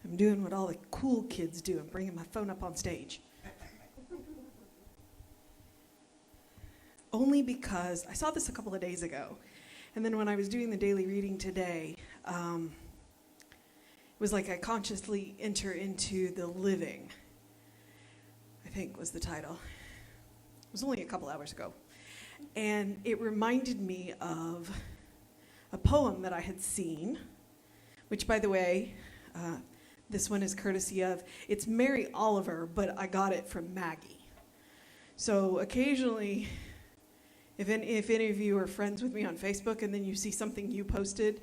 I'm doing what all the cool kids do. I'm bringing my phone up on stage. Only because I saw this a couple of days ago. And then when I was doing the daily reading today, it was like I consciously enter into the living, I think was the title. It was only a couple hours ago. And it reminded me of a poem that I had seen, which, by the way, this one is courtesy of, it's Mary Oliver, but I got it from Maggie. So occasionally, if any of you are friends with me on Facebook and then you see something you posted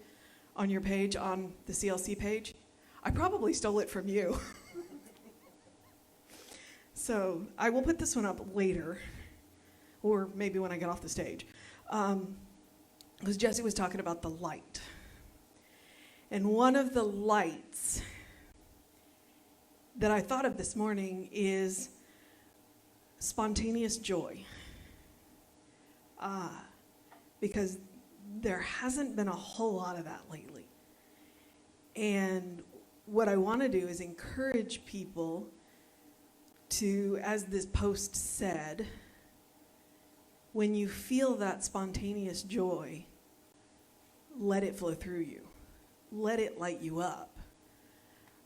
on your page, on the CLC page, I probably stole it from you. So I will put this one up later, or maybe when I get off the stage. Because Jesse was talking about the light. And one of the lights that I thought of this morning is spontaneous joy. Because there hasn't been a whole lot of that lately. And what I want to do is encourage people to, as this post said, when you feel that spontaneous joy, let it flow through you. Let it light you up.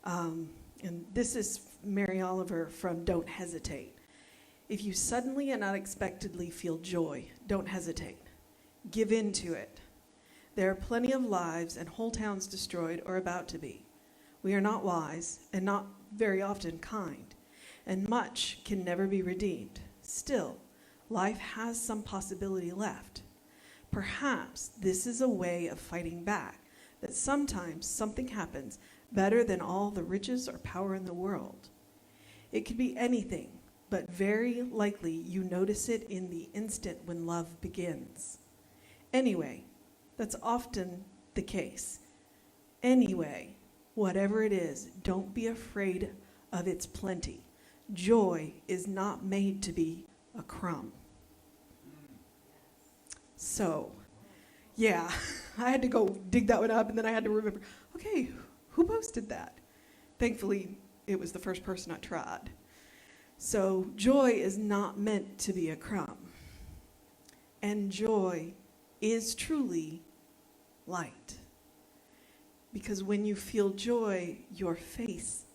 And this is Mary Oliver from Don't Hesitate. If you suddenly and unexpectedly feel joy, don't hesitate. Give in to it. There are plenty of lives and whole towns destroyed or about to be. We are not wise and not very often kind, and much can never be redeemed. Still, life has some possibility left. Perhaps this is a way of fighting back, that sometimes something happens better than all the riches or power in the world. It could be anything, but very likely you notice it in the instant when love begins. Anyway, that's often the case. Anyway, whatever it is, don't be afraid of its plenty. Joy is not made to be a crumb. So, yeah, I had to go dig that one up, and then I had to remember, okay, who posted that? Thankfully, it was the first person I tried. So, joy is not meant to be a crumb. And joy is truly light. Because when you feel joy, your face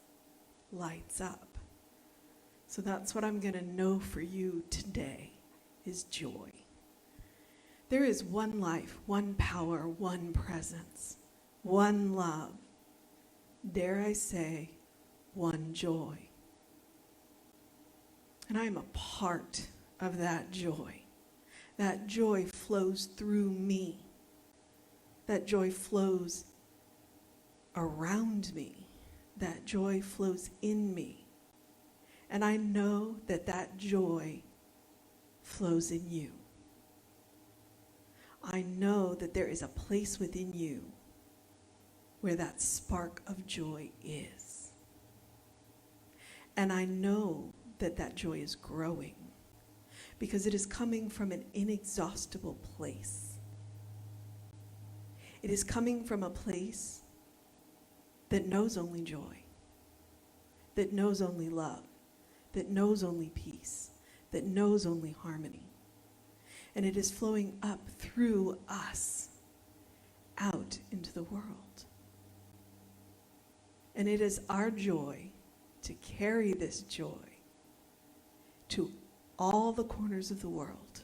lights up. So that's what I'm going to know for you today, is joy. There is one life, one power, one presence, one love. Dare I say, one joy. And I am a part of that joy. That joy flows through me. That joy flows around me. That joy flows in me. And I know that that joy flows in you. I know that there is a place within you where that spark of joy is. And I know that that joy is growing because it is coming from an inexhaustible place. It is coming from a place that knows only joy, that knows only love, that knows only peace, that knows only harmony. And it is flowing up through us out into the world. And it is our joy to carry this joy to all the corners of the world,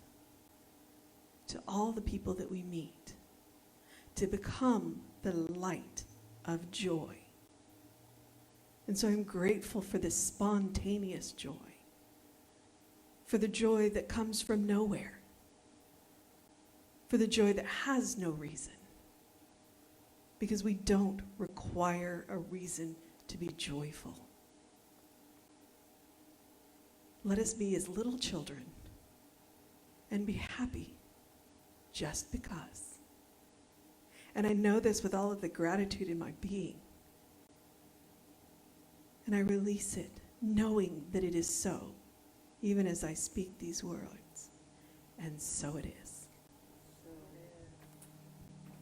to all the people that we meet, to become the light of joy. And so I'm grateful for this spontaneous joy, for the joy that comes from nowhere, for the joy that has no reason, because we don't require a reason to be joyful. Let us be as little children and be happy just because. And I know this with all of the gratitude in my being. And I release it, knowing that it is so, even as I speak these words. And so it is.